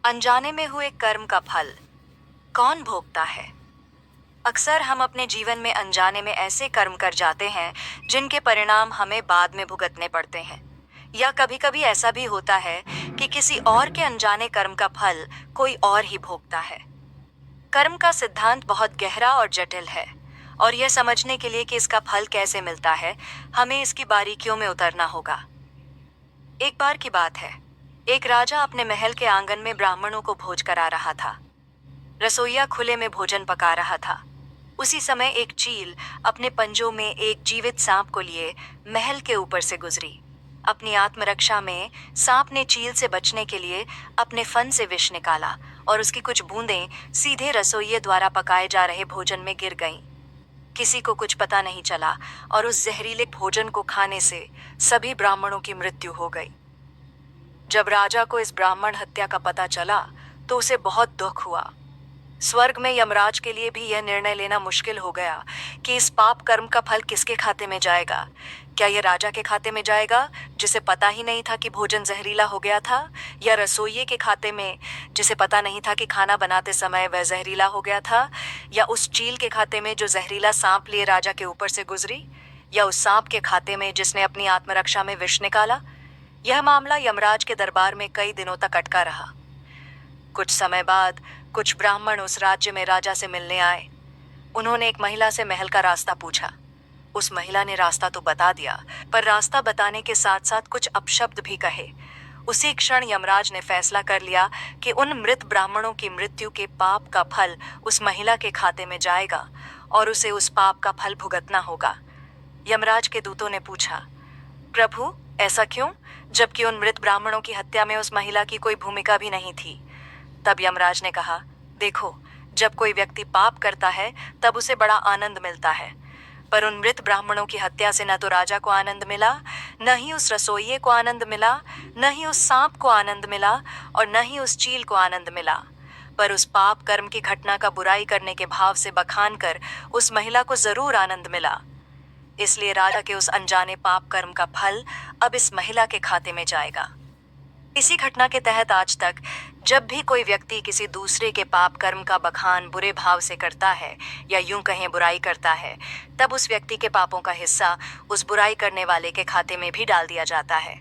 अनजाने में हुए कर्म का फल कौन भोगता है? अक्सर हम अपने जीवन में अनजाने में ऐसे कर्म कर जाते हैं जिनके परिणाम हमें बाद में भुगतने पड़ते हैं। या कभी-कभी ऐसा भी होता है कि किसी और के अनजाने कर्म का फल कोई और ही भोगता है। कर्म का सिद्धांत बहुत गहरा और जटिल है, और यह समझने के लिए कि इसका फल कैसे मिलता है, हमें इसकी बारीकियों में उतरना होगा। एक बार की बात है, एक राजा अपने महल के आंगन में ब्राह्मणों को भोज करा रहा था। रसोइया खुले में भोजन पका रहा था। उसी समय एक चील अपने पंजों में एक जीवित सांप को लिए महल के ऊपर से गुजरी। अपनी आत्मरक्षा में सांप ने चील से बचने के लिए अपने फन से विष निकाला और उसकी कुछ बूंदें सीधे रसोइये द्वारा पकाए जा रहे भोजन में गिर गईं। किसी को कुछ पता नहीं चला और उस जहरीले भोजन को खाने से सभी ब्राह्मणों की मृत्यु हो गई। जब राजा को इस ब्राह्मण हत्या का पता चला तो उसे बहुत दुख हुआ। स्वर्ग में यमराज के लिए भी यह निर्णय लेना मुश्किल हो गया कि इस पाप कर्म का फल किसके खाते में जाएगा। क्या यह राजा के खाते में जाएगा जिसे पता ही नहीं था कि भोजन जहरीला हो गया था, या रसोइये के खाते में जिसे पता नहीं था कि खाना बनाते समय वह जहरीला हो गया था, या उस चील के खाते में जो जहरीला सांप लिए राजा के ऊपर से गुजरी, या उस सांप के खाते में जिसने अपनी आत्मरक्षा में विष निकाला। यह मामला यमराज के दरबार में कई दिनों तक अटका रहा। कुछ समय बाद कुछ ब्राह्मण उस राज्य में राजा से मिलने आए। उन्होंने एक महिला से महल का रास्ता पूछा। उस महिला ने रास्ता तो बता दिया, पर रास्ता बताने के साथ साथ कुछ अपशब्द भी कहे। उसी क्षण यमराज ने फैसला कर लिया कि उन मृत ब्राह्मणों की मृत्यु के पाप का फल उस महिला के खाते में जाएगा और उसे उस पाप का फल भुगतना होगा। यमराज के दूतों ने पूछा, प्रभु, ऐसा क्यों, जबकि उन मृत ब्राह्मणों की हत्या में उस महिला की कोई भूमिका भी नहीं थी? तब यमराज ने कहा, देखो, जब कोई व्यक्ति पाप करता है तब उसे बड़ा आनंद मिलता है, पर उन मृत ब्राह्मणों की हत्या से न तो राजा को आनंद मिला, न ही उस रसोइये को आनंद मिला, न ही उस सांप को आनंद मिला, और न ही उस चील को आनंद मिला, पर उस पाप कर्म की घटना का बुराई करने के भाव से बखान कर उस महिला को जरूर आनंद मिला। इसलिए राजा के उस अनजाने पाप कर्म का फल अब इस महिला के खाते में जाएगा। इसी घटना के तहत आज तक जब भी कोई व्यक्ति किसी दूसरे के पाप कर्म का बखान बुरे भाव से करता है, या यूं कहें बुराई करता है, तब उस व्यक्ति के पापों का हिस्सा उस बुराई करने वाले के खाते में भी डाल दिया जाता है।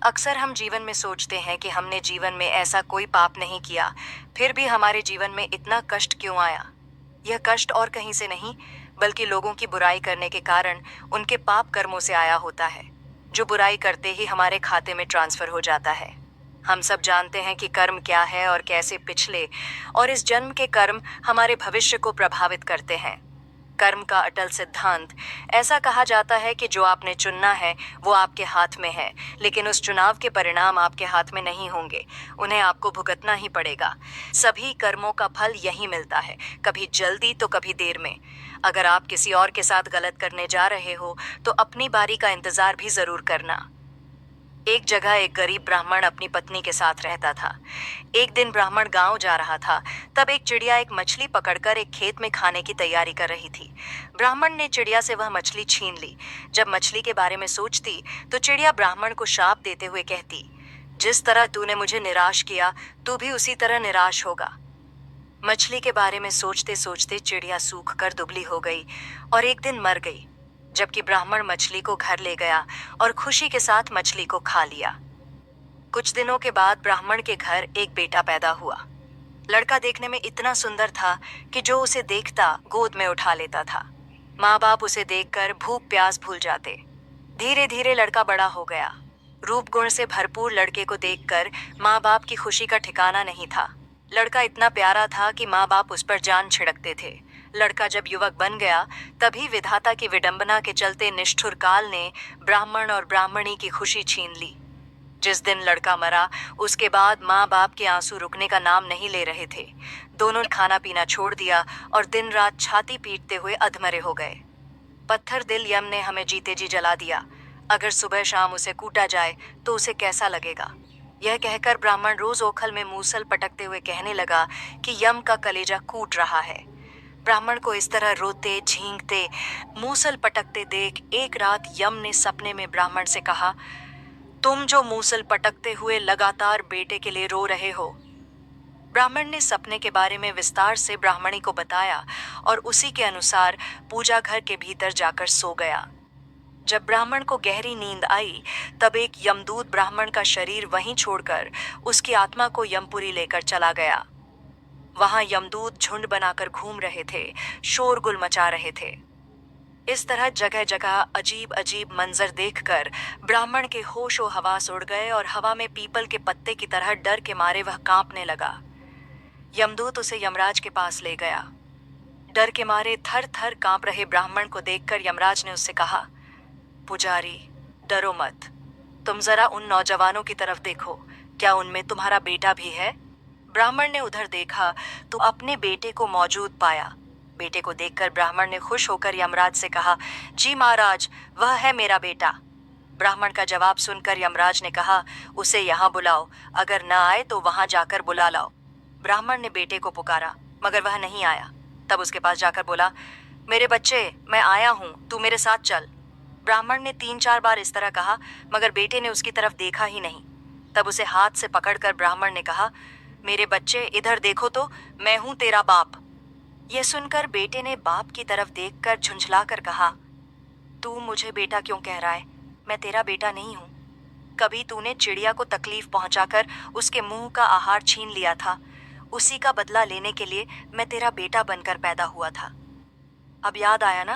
अक्सर हम जीवन में सोचते हैं कि हमने जीवन में ऐसा कोई पाप नहीं किया, फिर भी हमारे जीवन में इतना कष्ट क्यों आया। यह कष्ट और कहीं से नहीं, बल्कि लोगों की बुराई करने के कारण उनके पाप कर्मों से आया होता है, जो बुराई करते ही हमारे खाते में ट्रांसफर हो जाता है। हम सब जानते हैं कि कर्म क्या है और कैसे पिछले और इस जन्म के कर्म हमारे भविष्य को प्रभावित करते हैं। कर्म का अटल सिद्धांत, ऐसा कहा जाता है कि जो आपने चुनना है वो आपके हाथ में है, लेकिन उस चुनाव के परिणाम आपके हाथ में नहीं होंगे, उन्हें आपको भुगतना ही पड़ेगा। सभी कर्मों का फल यही मिलता है, कभी जल्दी तो कभी देर में। अगर आप किसी और के साथ गलत करने जा रहे हो तो अपनी बारी का इंतजार भी जरूर करना। एक जगह एक गरीब ब्राह्मण अपनी पत्नी के साथ रहता था। एक दिन ब्राह्मण गांव जा रहा था, तब एक चिड़िया एक मछली पकड़कर एक खेत में खाने की तैयारी कर रही थी। ब्राह्मण ने चिड़िया से वह मछली छीन ली। जब मछली के बारे में सोचती तो चिड़िया ब्राह्मण को शाप देते हुए कहती, जिस तरह तूने मुझे निराश किया, तू भी उसी तरह निराश होगा। मछली के बारे में सोचते सोचते चिड़िया सूख कर दुबली हो गई और एक दिन मर गई, जबकि ब्राह्मण मछली को घर ले गया और खुशी के साथ मछली को खा लिया। कुछ दिनों के बाद ब्राह्मण के घर एक बेटा पैदा हुआ। लड़का देखने में इतना सुंदर था कि जो उसे देखता गोद में उठा लेता था। माँ बाप उसे देखकर भूख प्यास भूल जाते। धीरे धीरे लड़का बड़ा हो गया। रूप गुण से भरपूर लड़के को देखकर माँ बाप की खुशी का ठिकाना नहीं था। लड़का इतना प्यारा था कि माँ बाप उस पर जान छिड़कते थे। लड़का जब युवक बन गया, तभी विधाता की विडंबना के चलते निष्ठुर काल ने ब्राह्मण और ब्राह्मणी की खुशी छीन ली। जिस दिन लड़का मरा, उसके बाद माँ बाप के आंसू रुकने का नाम नहीं ले रहे थे। दोनों ने खाना पीना छोड़ दिया और दिन रात छाती पीटते हुए अधमरे हो गए। पत्थर दिल यम ने हमें जीते जी जला दिया। अगर सुबह शाम उसे कूटा जाए तो उसे कैसा लगेगा। यह कहकर ब्राह्मण रोज ओखल में मूसल पटकते हुए कहने लगा कि यम का कलेजा कूट रहा है। ब्राह्मण को इस तरह रोते झींकते मूसल पटकते देख एक रात यम ने सपने में ब्राह्मण से कहा, तुम जो मूसल पटकते हुए लगातार बेटे के लिए रो रहे हो, ब्राह्मण ने सपने के बारे में विस्तार से ब्राह्मणी को बताया और उसी के अनुसार पूजा घर के भीतर जाकर सो गया। जब ब्राह्मण को गहरी नींद आई, तब एक यमदूत ब्राह्मण का शरीर वहीं छोड़कर उसकी आत्मा को यमपुरी लेकर चला गया। वहां यमदूत झुंड बनाकर घूम रहे थे, शोरगुल मचा रहे थे। इस तरह जगह जगह अजीब अजीब मंजर देखकर ब्राह्मण के होशो हवास उड़ गए और हवा में पीपल के पत्ते की तरह डर के मारे वह कांपने लगा। यमदूत उसे यमराज के पास ले गया। डर के मारे थर थर कांप रहे ब्राह्मण को देखकर यमराज ने उससे कहा, पुजारी, डरो मत। तुम जरा उन नौजवानों की तरफ देखो, क्या उनमें तुम्हारा बेटा भी है? ब्राह्मण ने उधर देखा तो अपने बेटे को मौजूद पाया। बेटे को देखकर ब्राह्मण ने खुश होकर यमराज से कहा, जी महाराज, वह है मेरा बेटा। ब्राह्मण का जवाब सुनकर यमराज ने कहा, उसे यहाँ बुलाओ, अगर न आए तो वहां जाकर बुला लाओ। ब्राह्मण ने बेटे को पुकारा, मगर वह नहीं आया। तब उसके पास जाकर बोला, मेरे बच्चे, मैं आया हूँ, तू मेरे साथ चल। ब्राह्मण ने 3-4 बार इस तरह कहा, मगर बेटे ने उसकी तरफ देखा ही नहीं। तब उसे हाथ से पकड़कर ब्राह्मण ने कहा, मेरे बच्चे, इधर देखो तो, मैं हूं तेरा बाप। यह सुनकर बेटे ने बाप की तरफ देखकर झुंझलाकर कहा, तू मुझे बेटा क्यों कह रहा है? मैं तेरा बेटा नहीं हूं। कभी तूने चिड़िया को तकलीफ पहुंचाकर उसके मुंह का आहार छीन लिया था। उसी का बदला लेने के लिए मैं तेरा बेटा बनकर पैदा हुआ था। अब याद आया ना?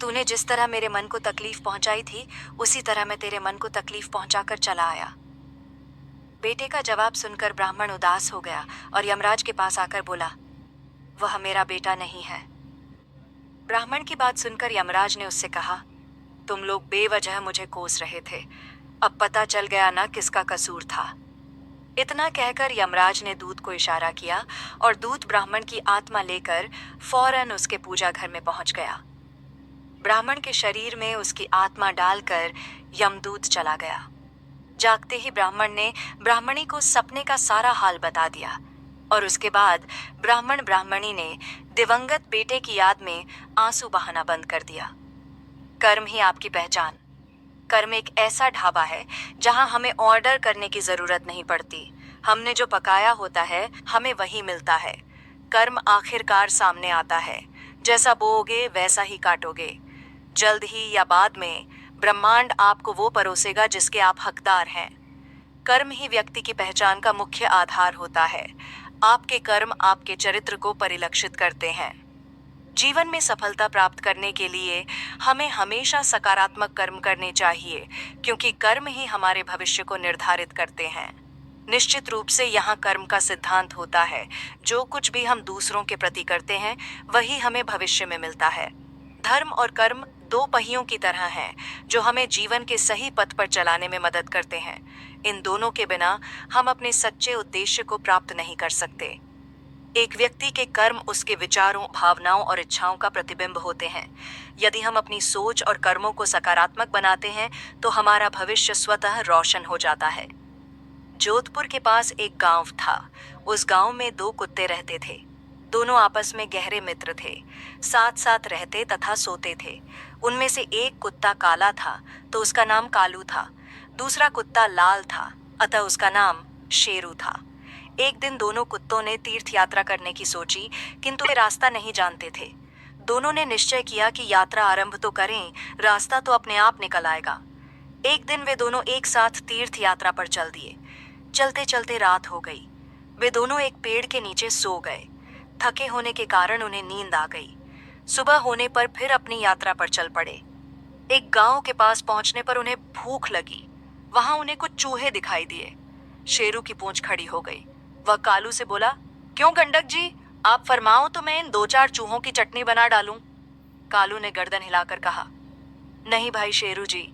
तूने जिस तरह मेरे मन को तकलीफ पहुंचाई थी, उसी तरह मैं तेरे मन को तकलीफ पहुंचाकर चला आया। बेटे का जवाब सुनकर ब्राह्मण उदास हो गया और यमराज के पास आकर बोला, वह मेरा बेटा नहीं है। ब्राह्मण की बात सुनकर यमराज ने उससे कहा, तुम लोग बेवजह मुझे कोस रहे थे, अब पता चल गया ना किसका कसूर था। इतना कहकर यमराज ने दूत को इशारा किया और दूत ब्राह्मण की आत्मा लेकर फौरन उसके पूजा घर में पहुंच गया। ब्राह्मण के शरीर में उसकी आत्मा डालकर यमदूत चला गया। जागते ही ब्राह्मण ने ब्राह्मणी को सपने का सारा हाल बता दिया और उसके बाद ब्राह्मण ब्राह्मणी ने दिवंगत बेटे की याद में आंसू बहाना बंद कर दिया। कर्म ही आपकी पहचान। कर्म एक ऐसा ढाबा है जहां हमें ऑर्डर करने की जरूरत नहीं पड़ती। हमने जो पकाया होता है, हमें वही मिलता है। कर्म आखिरकार सामने आता है, जैसा बोओगे वैसा ही काटोगे। जल्द ही या बाद में ब्रह्मांड आपको वो परोसेगा जिसके आप हकदार हैं। कर्म ही व्यक्ति की पहचान का मुख्य आधार होता है। आपके कर्म आपके चरित्र को परिलक्षित करते हैं। जीवन में सफलता प्राप्त करने के लिए हमें हमेशा सकारात्मक कर्म करने चाहिए, क्योंकि कर्म ही हमारे भविष्य को निर्धारित करते हैं। निश्चित रूप से यहाँ कर्म का सिद्धांत होता है, जो कुछ भी हम दूसरों के प्रति करते हैं वही हमें भविष्य में मिलता है। धर्म और कर्म दो पहियों की तरह हैं, जो हमें जीवन के सही पथ पर चलाने में मदद करते हैं। इन दोनों के बिना हम अपने सच्चे उद्देश्य को प्राप्त नहीं कर सकते। एक व्यक्ति के कर्म उसके विचारों, भावनाओं और इच्छाओं का प्रतिबिंब होते हैं। यदि हम अपनी सोच और कर्मों को सकारात्मक बनाते हैं तो हमारा भविष्य स्वतः रोशन हो जाता है। जोधपुर के पास एक गांव था। उस गांव में 2 कुत्ते रहते थे। दोनों आपस में गहरे मित्र थे, साथ साथ रहते तथा सोते थे। उनमें से एक कुत्ता काला था तो उसका नाम कालू था। दूसरा कुत्ता लाल था, अतः उसका नाम शेरू था। एक दिन दोनों कुत्तों ने तीर्थ यात्रा करने की सोची, किंतु वे रास्ता नहीं जानते थे। दोनों ने निश्चय किया कि यात्रा आरंभ तो करें, रास्ता तो अपने आप निकल आएगा। एक दिन वे दोनों एक साथ तीर्थ यात्रा पर चल दिए। चलते चलते रात हो गई। वे दोनों एक पेड़ के नीचे सो गए। थके होने के कारण उन्हें नींद आ गई। सुबह होने पर फिर अपनी यात्रा पर चल पड़े। एक गांव के पास पहुंचने पर उन्हें भूख लगी। वहां उन्हें कुछ चूहे दिखाई दिए। शेरू की पूंछ खड़ी हो गई। वह कालू से बोला, क्यों गंडक जी, आप फरमाओ तो मैं इन 2-4 चूहों की चटनी बना डालूं। कालू ने गर्दन हिलाकर कहा, नहीं भाई शेरू जी,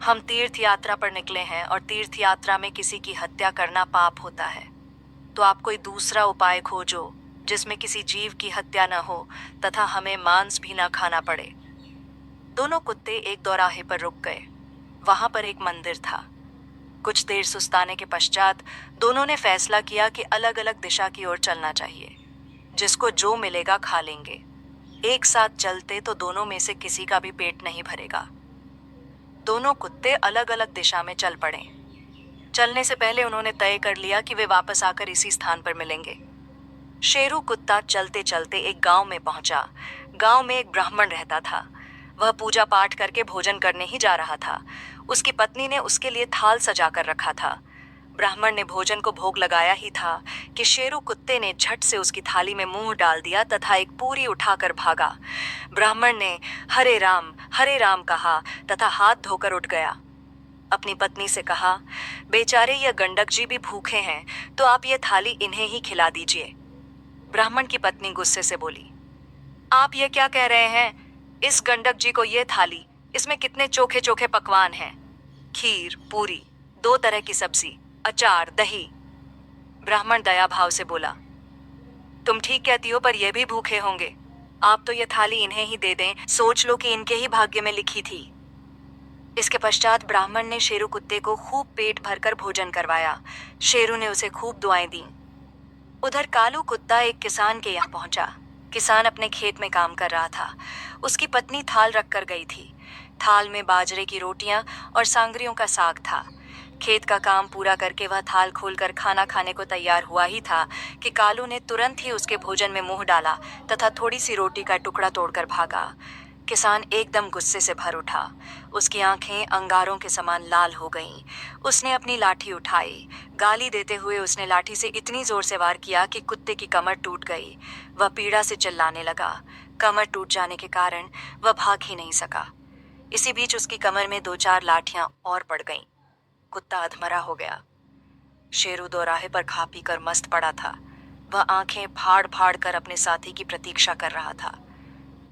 हम तीर्थ यात्रा पर निकले हैं और तीर्थ यात्रा में किसी की हत्या करना पाप होता है। तो आप कोई दूसरा उपाय खोजो जिसमें किसी जीव की हत्या न हो तथा हमें मांस भी न खाना पड़े। दोनों कुत्ते एक दोराहे पर रुक गए। वहां पर एक मंदिर था। कुछ देर सुस्ताने के पश्चात दोनों ने फैसला किया कि अलग अलग दिशा की ओर चलना चाहिए। जिसको जो मिलेगा खा लेंगे। एक साथ चलते तो दोनों में से किसी का भी पेट नहीं भरेगा। दोनों कुत्ते अलग अलग दिशा में चल पड़े। चलने से पहले उन्होंने तय कर लिया कि वे वापस आकर इसी स्थान पर मिलेंगे। शेरू कुत्ता चलते चलते एक गांव में पहुंचा। गांव में एक ब्राह्मण रहता था। वह पूजा पाठ करके भोजन करने ही जा रहा था। उसकी पत्नी ने उसके लिए थाल सजा कर रखा था। ब्राह्मण ने भोजन को भोग लगाया ही था कि शेरू कुत्ते ने झट से उसकी थाली में मुंह डाल दिया तथा एक पूरी उठाकर भागा। ब्राह्मण ने हरे राम कहा तथा हाथ धोकर उठ गया। अपनी पत्नी से कहा, बेचारे यह गंडक जी भी भूखे हैं, तो आप ये थाली इन्हें ही खिला दीजिए। ब्राह्मण की पत्नी गुस्से से बोली, आप ये क्या कह रहे हैं? इस गंडक जी को ये थाली, इसमें कितने चोखे चोखे पकवान हैं, खीर, पूरी, 2 तरह की सब्जी, अचार, दही। ब्राह्मण दया भाव से बोला, तुम ठीक कहती हो, पर ये भी भूखे होंगे। आप तो ये थाली इन्हें ही दे दें, सोच लो कि इनके ही भाग्य में लिखी थी। इसके पश्चात ब्राह्मण ने शेरू कुत्ते को खूब पेट भरकर भोजन करवाया। शेरू ने उसे खूब दुआएं दी। उधर कालू कुत्ता एक किसान के यहाँ पहुंचा। किसान अपने खेत में काम कर रहा था। उसकी पत्नी थाल रख कर गई थी। थाल में बाजरे की रोटियां और सांगरियों का साग था। खेत का काम पूरा करके वह थाल खोलकर खाना खाने को तैयार हुआ ही था कि कालू ने तुरंत ही उसके भोजन में मुंह डाला तथा थोड़ी सी रोटी का टुकड़ा तोड़कर भागा। किसान एकदम गुस्से से भर उठा। उसकी आंखें अंगारों के समान लाल हो गईं। उसने अपनी लाठी उठाई। गाली देते हुए उसने लाठी से इतनी जोर से वार किया कि कुत्ते की कमर टूट गई। वह पीड़ा से चिल्लाने लगा। कमर टूट जाने के कारण वह भाग ही नहीं सका। इसी बीच उसकी कमर में 2-4 लाठियां और पड़ गईं। कुत्ता अधमरा हो गया। शेरू दोराहे पर खा पी कर मस्त पड़ा था। वह आंखें फाड़ फाड़ कर अपने साथी की प्रतीक्षा कर रहा था।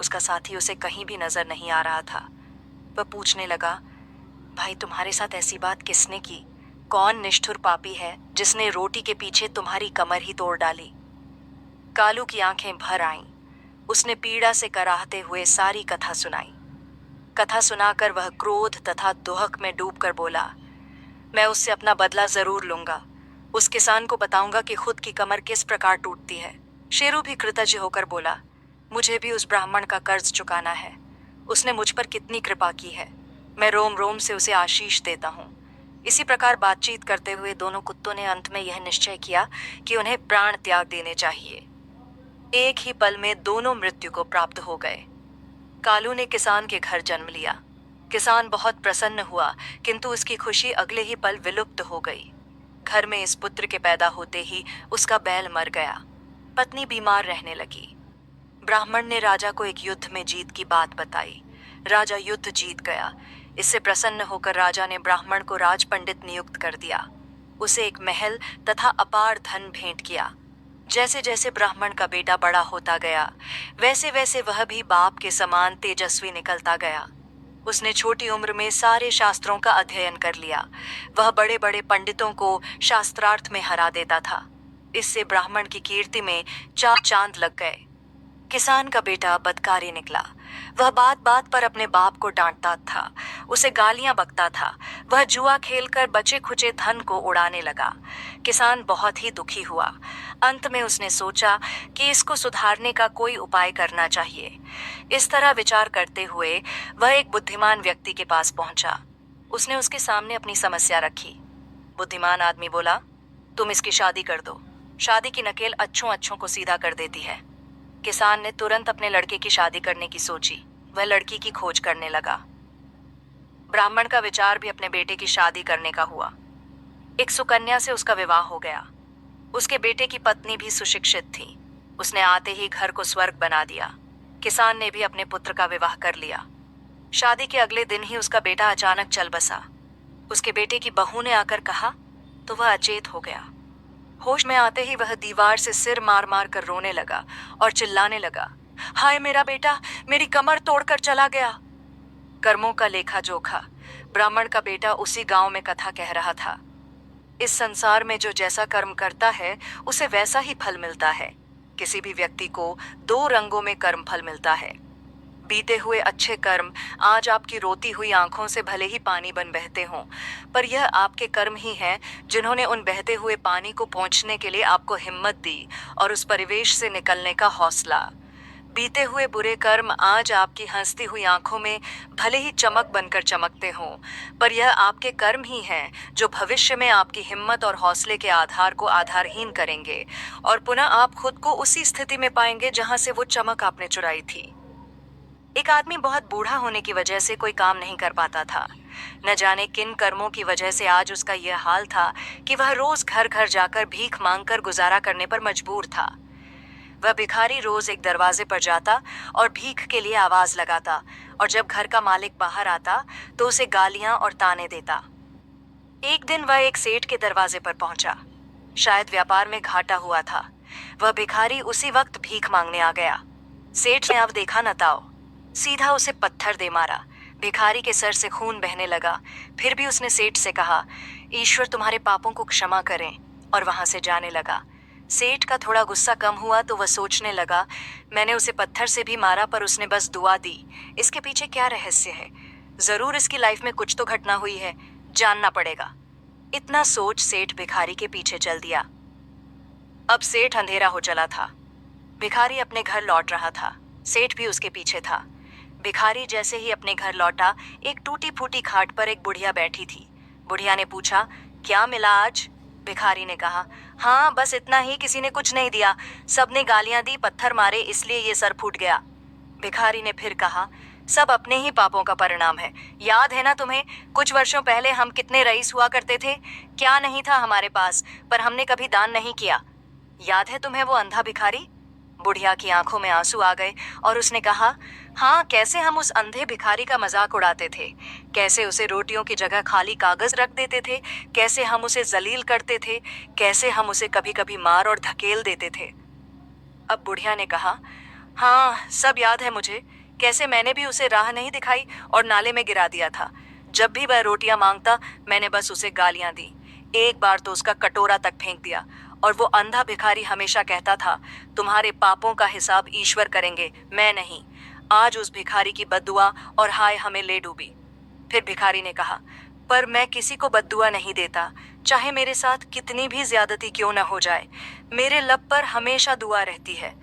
उसका साथी उसे कहीं भी नजर नहीं आ रहा था। वह पूछने लगा, भाई, तुम्हारे साथ ऐसी बात किसने की? कौन निष्ठुर पापी है जिसने रोटी के पीछे तुम्हारी कमर ही तोड़ डाली? कालू की आंखें भर आईं। उसने पीड़ा से कराहते हुए सारी कथा सुनाई। कथा सुनाकर वह क्रोध तथा दुहक में डूबकर बोला, मैं उससे अपना बदला जरूर लूंगा। उस किसान को बताऊंगा कि खुद की कमर किस प्रकार टूटती है। शेरू भी कृतज्ञ होकर बोला, मुझे भी उस ब्राह्मण का कर्ज चुकाना है। उसने मुझ पर कितनी कृपा की है। मैं रोम रोम से उसे आशीष देता हूँ। इसी प्रकार बातचीत करते हुए दोनों कुत्तों ने अंत में यह निश्चय किया कि उन्हें प्राण त्याग देने चाहिए। एक ही पल में दोनों मृत्यु को प्राप्त हो गए। कालू ने किसान के घर जन्म लिया। किसान बहुत प्रसन्न हुआ, किंतु उसकी खुशी अगले ही पल विलुप्त हो गई। घर में इस पुत्र के पैदा होते ही उसका बैल मर गया। पत्नी बीमार रहने लगी। ब्राह्मण ने राजा को एक युद्ध में जीत की बात बताई। राजा युद्ध जीत गया। इससे प्रसन्न होकर राजा ने ब्राह्मण को राज पंडित नियुक्त कर दिया। उसे एक महल तथा अपार धन भेंट किया। जैसे जैसे ब्राह्मण का बेटा बड़ा होता गया, वैसे वैसे वह भी बाप के समान तेजस्वी निकलता गया। उसने छोटी उम्र में सारे शास्त्रों का अध्ययन कर लिया। वह बड़े बड़े पंडितों को शास्त्रार्थ में हरा देता था। इससे ब्राह्मण की कीर्ति में 4 चांद लग गए। किसान का बेटा बदकारी निकला। वह बात बात पर अपने बाप को डांटता था, उसे गालियां बकता था। वह जुआ खेलकर बचे खुचे धन को उड़ाने लगा। किसान बहुत ही दुखी हुआ। अंत में उसने सोचा कि इसको सुधारने का कोई उपाय करना चाहिए। इस तरह विचार करते हुए वह एक बुद्धिमान व्यक्ति के पास पहुंचा। उसने उसके सामने अपनी समस्या रखी। बुद्धिमान आदमी बोला, तुम इसकी शादी कर दो। शादी की नकेल अच्छों अच्छों को सीधा कर देती है। किसान ने तुरंत अपने लड़के की शादी करने की सोची। वह लड़की की खोज करने लगा। ब्राह्मण का विचार भी अपने बेटे की शादी करने का हुआ। एक सुकन्या से उसका विवाह हो गया। उसके बेटे की पत्नी भी सुशिक्षित थी। उसने आते ही घर को स्वर्ग बना दिया। किसान ने भी अपने पुत्र का विवाह कर लिया। शादी के अगले दिन ही उसका बेटा अचानक चल बसा। उसके बेटे की बहू ने आकर कहा तो वह अचेत हो गया। होश में आते ही वह दीवार से सिर मार मार कर रोने लगा और चिल्लाने लगा, हाय मेरा बेटा, मेरी कमर तोड़कर चला गया। कर्मों का लेखा जोखा। ब्राह्मण का बेटा उसी गांव में कथा कह रहा था। इस संसार में जो जैसा कर्म करता है उसे वैसा ही फल मिलता है। किसी भी व्यक्ति को 2 रंगों में कर्म फल मिलता है। बीते हुए अच्छे कर्म आज आपकी रोती हुई आंखों से भले ही पानी बन बहते हों, पर यह आपके कर्म ही हैं जिन्होंने उन बहते हुए पानी को पहुंचने के लिए आपको हिम्मत दी और उस परिवेश से निकलने का हौसला। बीते हुए बुरे कर्म आज आपकी हंसती हुई आंखों में भले ही चमक बनकर चमकते हों, पर यह आपके कर्म ही हैं जो भविष्य में आपकी हिम्मत और हौसले के आधार को आधारहीन करेंगे और पुनः आप खुद को उसी स्थिति में पाएंगे जहां से वो चमक आपने चुराई थी। एक आदमी बहुत बूढ़ा होने की वजह से कोई काम नहीं कर पाता था। न जाने किन कर्मों की वजह से आज उसका यह हाल था कि वह रोज घर घर जाकर भीख मांगकर गुजारा करने पर मजबूर था। वह भिखारी रोज एक दरवाजे पर जाता और भीख के लिए आवाज लगाता, और जब घर का मालिक बाहर आता तो उसे गालियां और ताने देता। एक दिन वह एक सेठ के दरवाजे पर पहुंचा। शायद व्यापार में घाटा हुआ था। वह भिखारी उसी वक्त भीख मांगने आ गया। सेठ ने अब देखा न ताओ, सीधा उसे पत्थर दे मारा। भिखारी के सर से खून बहने लगा। फिर भी उसने सेठ से कहा, ईश्वर तुम्हारे पापों को क्षमा करें, और वहां से जाने लगा। सेठ का थोड़ा गुस्सा कम हुआ तो वह सोचने लगा, मैंने उसे पत्थर से भी मारा पर उसने बस दुआ दी। इसके पीछे क्या रहस्य है? जरूर इसकी लाइफ में कुछ तो घटना हुई है, जानना पड़ेगा। इतना सोच सेठ भिखारी के पीछे चल दिया। अब सेठ अंधेरा हो चला था। भिखारी अपने घर लौट रहा था। सेठ भी उसके पीछे था। भिखारी जैसे ही अपने घर लौटा, एक टूटी फूटी खाट पर एक बुढ़िया बैठी थी। बुढ़िया ने पूछा, क्या मिला आज? भिखारी ने कहा, हाँ बस इतना ही, किसी ने कुछ नहीं दिया। सबने गालियां दी, पत्थर मारे, इसलिए ये सर फूट गया। भिखारी ने फिर कहा, सब अपने ही पापों का परिणाम है। याद है ना तुम्हें, कुछ वर्षों पहले हम कितने रईस हुआ करते थे? क्या नहीं था हमारे पास, पर हमने कभी दान नहीं किया। याद है तुम्हें वो अंधा भिखारी? बुढ़िया की आंखों में आंसू आ गए और उसने कहा, हाँ, कैसे हम उस अंधे भिखारी का मजाक उड़ाते थे, कैसे उसे रोटियों की जगह खाली कागज रख देते थे, कैसे हम उसे जलील करते थे, कैसे हम उसे कभी कभी मार और धकेल देते थे। अब बुढ़िया ने कहा, हाँ सब याद है मुझे, कैसे मैंने भी उसे राह नहीं दिखाई और नाले में गिरा दिया था। जब भी वह रोटियां मांगता मैंने बस उसे गालियां दी। एक बार तो उसका कटोरा तक फेंक दिया। और वो अंधा भिखारी हमेशा कहता था, तुम्हारे पापों का हिसाब ईश्वर करेंगे, मैं नहीं। आज उस भिखारी की बद्दुआ और हाय हमें ले डूबी। फिर भिखारी ने कहा, पर मैं किसी को बद्दुआ नहीं देता, चाहे मेरे साथ कितनी भी ज्यादती क्यों न हो जाए। मेरे लब पर हमेशा दुआ रहती है।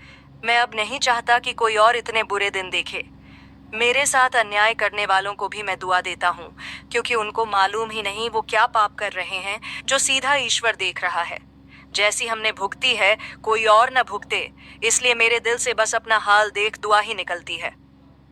मैं अब नहीं चाहता कि कोई और इतने बुरे दिन देखे। मेरे साथ अन्याय करने वालों को भी मैं दुआ देता हूँ, क्योंकि उनको मालूम ही नहीं वो क्या पाप कर रहे हैं जो सीधा ईश्वर देख रहा है। जैसी हमने भुगती है कोई और न भुगते, इसलिए मेरे दिल से बस अपना हाल देख दुआ ही निकलती है।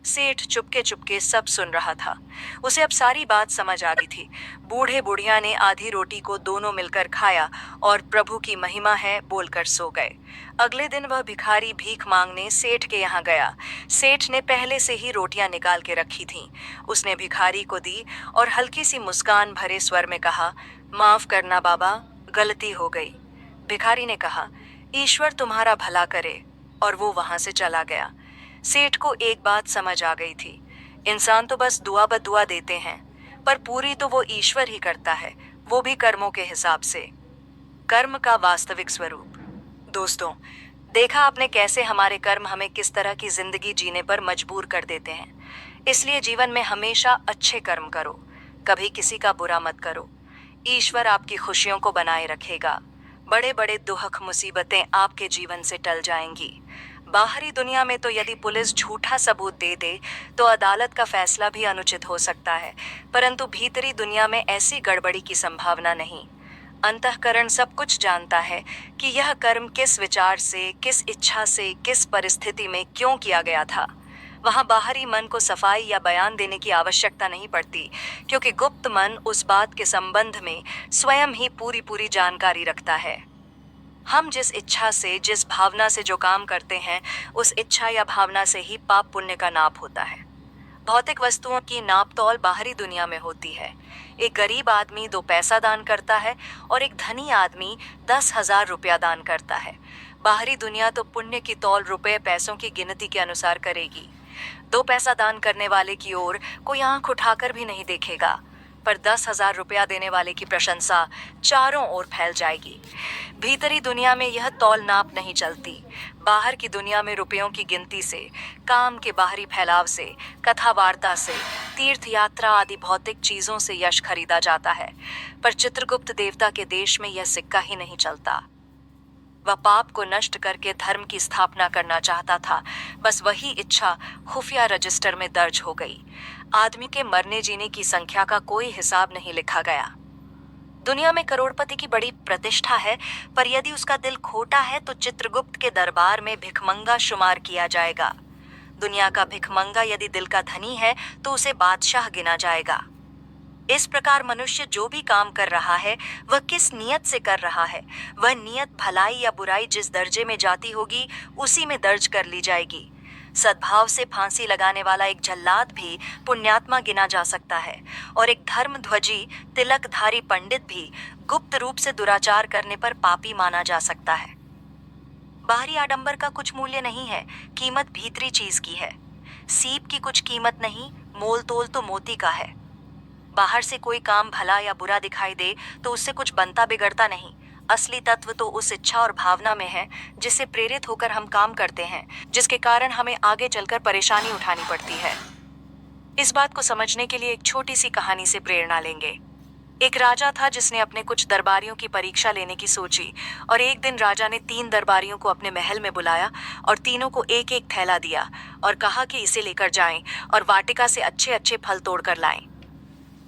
सेठ चुपके चुपके सब सुन रहा था। उसे अब सारी बात समझ आ गई थी। बूढ़े बुढ़िया ने आधी रोटी को दोनों मिलकर खाया और प्रभु की महिमा है बोलकर सो गए। अगले दिन वह भिखारी भीख मांगने सेठ के यहाँ गया। सेठ ने पहले से ही रोटियां निकाल के रखी थीं। उसने भिखारी को दी और हल्की सी मुस्कान भरे स्वर में कहा, माफ करना बाबा, गलती हो गई। भिखारी ने कहा, ईश्वर तुम्हारा भला करे, और वो वहां से चला गया। सेठ को एक बात समझ आ गई थी, इंसान तो बस दुआ बदुआ देते हैं, पर पूरी तो वो ईश्वर ही करता है, वो भी कर्मों के हिसाब से। कर्म का वास्तविक स्वरूप। दोस्तों, देखा आपने कैसे हमारे कर्म हमें किस तरह की जिंदगी जीने पर मजबूर कर देते हैं। इसलिए जीवन में हमेशा अच्छे कर्म करो, कभी किसी का बुरा मत करो। ईश्वर आपकी खुशियों को बनाए रखेगा। बड़े बड़े दुख मुसीबतें आपके जीवन से टल जाएंगी। बाहरी दुनिया में तो यदि पुलिस झूठा सबूत दे दे तो अदालत का फैसला भी अनुचित हो सकता है, परंतु भीतरी दुनिया में ऐसी गड़बड़ी की संभावना नहीं। अंतःकरण सब कुछ जानता है कि यह कर्म किस विचार से, किस इच्छा से, किस परिस्थिति में क्यों किया गया था। वहाँ बाहरी मन को सफाई या बयान देने की आवश्यकता नहीं पड़ती, क्योंकि गुप्त मन उस बात के संबंध में स्वयं ही पूरी पूरी जानकारी रखता है। हम जिस इच्छा से, जिस भावना से जो काम करते हैं, उस इच्छा या भावना से ही पाप पुण्य का नाप होता है। भौतिक वस्तुओं की नाप तौल बाहरी दुनिया में होती है। एक गरीब आदमी 2 पैसा दान करता है और एक धनी आदमी 10,000 रुपया दान करता है। बाहरी दुनिया तो पुण्य की तौल रुपए पैसों की गिनती के अनुसार करेगी। 2 पैसा दान करने वाले की ओर कोई आंख उठाकर भी नहीं देखेगा, पर 10,000 रुपया देने वाले की प्रशंसा चारों ओर फैल जाएगी। भीतरी दुनिया में यह तौल नाप नहीं चलती। बाहर की दुनिया में रुपयों की गिनती से, काम के बाहरी फैलाव से, कथा वार्ता से, तीर्थ यात्रा आदि भौतिक चीजों से यश खरीदा जाता है, पर चित्रगुप्त देवता के देश में यह सिक्का ही नहीं चलता। वह पाप को नष्ट करके धर्म की स्थापना करना चाहता था। बस वही इच्छा खुफिया रजिस्टर में दर्ज हो गई। आदमी के मरने जीने की संख्या का कोई हिसाब नहीं लिखा गया। दुनिया में करोड़पति की बड़ी प्रतिष्ठा है, पर यदि उसका दिल खोटा है तो चित्रगुप्त के दरबार में भिखमंगा शुमार किया जाएगा। दुनिया का भिखमंगा यदि दिल का धनी है तो उसे बादशाह गिना जाएगा। इस प्रकार मनुष्य जो भी काम कर रहा है वह किस नियत से कर रहा है, वह नियत भलाई या बुराई जिस दर्जे में जाती होगी उसी में दर्ज कर ली जाएगी। सद्भाव से फांसी लगाने वाला एक जल्लाद भी पुण्यात्मा गिना जा सकता है, और एक धर्मध्वजी तिलकधारी पंडित भी गुप्त रूप से दुराचार करने पर पापी माना जा सकता है। बाहरी आडंबर का कुछ मूल्य नहीं है, कीमत भीतरी चीज की है। सीप की कुछ कीमत नहीं, मोल तोल तो मोती का है। बाहर से कोई काम भला या बुरा दिखाई दे तो उससे कुछ बनता बिगड़ता नहीं। असली तत्व तो उस इच्छा और भावना में है जिससे प्रेरित होकर हम काम करते हैं, जिसके कारण हमें आगे चलकर परेशानी उठानी पड़ती है। इस बात को समझने के लिए एक छोटी सी कहानी से प्रेरणा लेंगे। एक राजा था जिसने अपने कुछ दरबारियों की परीक्षा लेने की सोची, और एक दिन राजा ने 3 दरबारियों को अपने महल में बुलाया और तीनों को एक एक थैला दिया और कहा कि इसे लेकर जाएं और वाटिका से अच्छे अच्छे फल तोड़कर लाएं।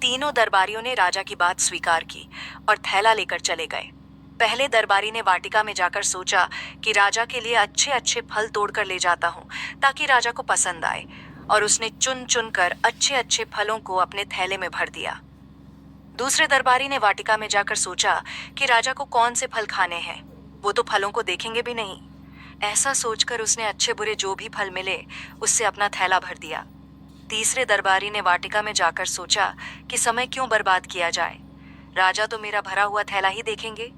तीनों दरबारियों ने राजा की बात स्वीकार की और थैला लेकर चले गए। पहले दरबारी ने वाटिका में जाकर सोचा कि राजा के लिए अच्छे अच्छे फल तोड़कर ले जाता हूँ ताकि राजा को पसंद आए, और उसने चुन चुन कर अच्छे अच्छे फलों को अपने थैले में भर दिया। दूसरे दरबारी ने वाटिका में जाकर सोचा कि राजा को कौन से फल खाने हैं, वो तो फलों को देखेंगे भी नहीं। ऐसा सोचकर उसने अच्छे बुरे जो भी फल मिले उससे अपना थैला भर दिया। तीसरे दरबारी ने वाटिका में जाकर सोचा कि समय क्यों बर्बाद किया जाए, राजा तो मेरा भरा हुआ थैला ही देखेंगे,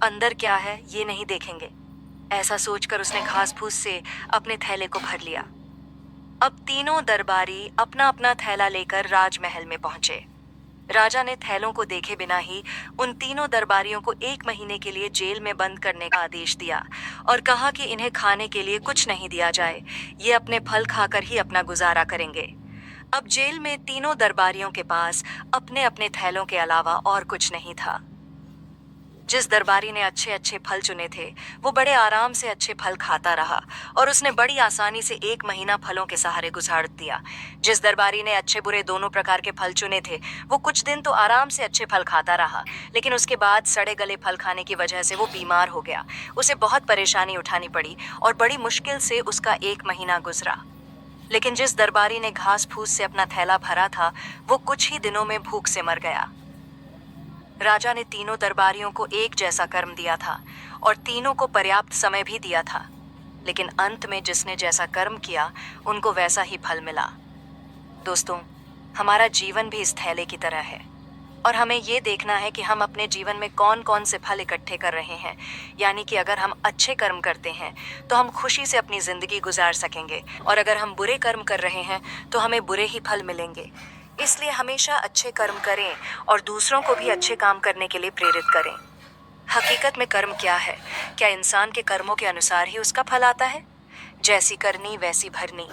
अंदर क्या है ये नहीं देखेंगे। ऐसा सोचकर उसने घास फूस से अपने थैले को भर लिया। अब तीनों दरबारी अपना अपना थैला लेकर राजमहल में पहुंचे। राजा ने थैलों को देखे बिना ही उन तीनों दरबारियों को 1 महीने के लिए जेल में बंद करने का आदेश दिया और कहा कि इन्हें खाने के लिए कुछ नहीं दिया जाए, ये अपने फल खाकर ही अपना गुजारा करेंगे। अब जेल में तीनों दरबारियों के पास अपने अपने थैलों के अलावा और कुछ नहीं था। जिस दरबारी ने अच्छे अच्छे फल चुने थे वो बड़े आराम से अच्छे फल खाता रहा और उसने बड़ी आसानी से 1 महीना फलों के सहारे गुजार दिया। जिस दरबारी ने अच्छे बुरे दोनों प्रकार के फल चुने थे वो कुछ दिन तो आराम से अच्छे फल खाता रहा, लेकिन उसके बाद सड़े गले फल खाने की वजह से वो बीमार हो गया। उसे बहुत परेशानी उठानी पड़ी और बड़ी मुश्किल से उसका 1 महीना गुजरा। लेकिन जिस दरबारी ने घास फूस से अपना थैला भरा था वो कुछ ही दिनों में भूख से मर गया। राजा ने तीनों दरबारियों को एक जैसा कर्म दिया था और तीनों को पर्याप्त समय भी दिया था, लेकिन अंत में जिसने जैसा कर्म किया उनको वैसा ही फल मिला। दोस्तों, हमारा जीवन भी इस थैले की तरह है और हमें ये देखना है कि हम अपने जीवन में कौन कौन से फल इकट्ठे कर रहे हैं। यानी कि अगर हम अच्छे कर्म करते हैं तो हम खुशी से अपनी ज़िंदगी गुजार सकेंगे, और अगर हम बुरे कर्म कर रहे हैं तो हमें बुरे ही फल मिलेंगे। इसलिए हमेशा अच्छे कर्म करें और दूसरों को भी अच्छे काम करने के लिए प्रेरित करें। हकीकत में कर्म क्या है? क्या इंसान के कर्मों के अनुसार ही उसका फल आता है? जैसी करनी वैसी भरनी,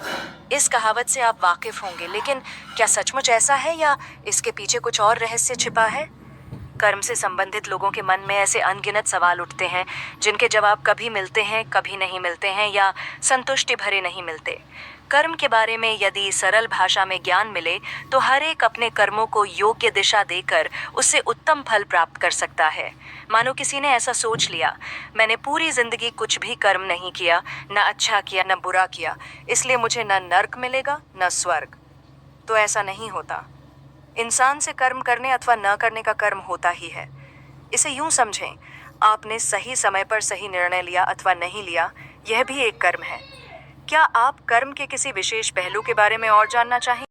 इस कहावत से आप वाकिफ होंगे, लेकिन क्या सचमुच ऐसा है या इसके पीछे कुछ और रहस्य छिपा है? कर्म से संबंधित लोगों के मन में ऐसे अनगिनत सवाल उठते हैं जिनके जवाब कभी मिलते हैं, कभी नहीं मिलते हैं या संतुष्टि भरे नहीं मिलते। कर्म के बारे में यदि सरल भाषा में ज्ञान मिले तो हर एक अपने कर्मों को योग्य दिशा देकर उससे उत्तम फल प्राप्त कर सकता है। मानो किसी ने ऐसा सोच लिया, मैंने पूरी जिंदगी कुछ भी कर्म नहीं किया, न अच्छा किया न बुरा किया, इसलिए मुझे न नर्क मिलेगा न स्वर्ग। तो ऐसा नहीं होता। इंसान से कर्म करने अथवा न करने का कर्म होता ही है। इसे यूं समझें, आपने सही समय पर सही निर्णय लिया अथवा नहीं लिया, यह भी एक कर्म है। क्या आप कर्म के किसी विशेष पहलू के बारे में और जानना चाहें?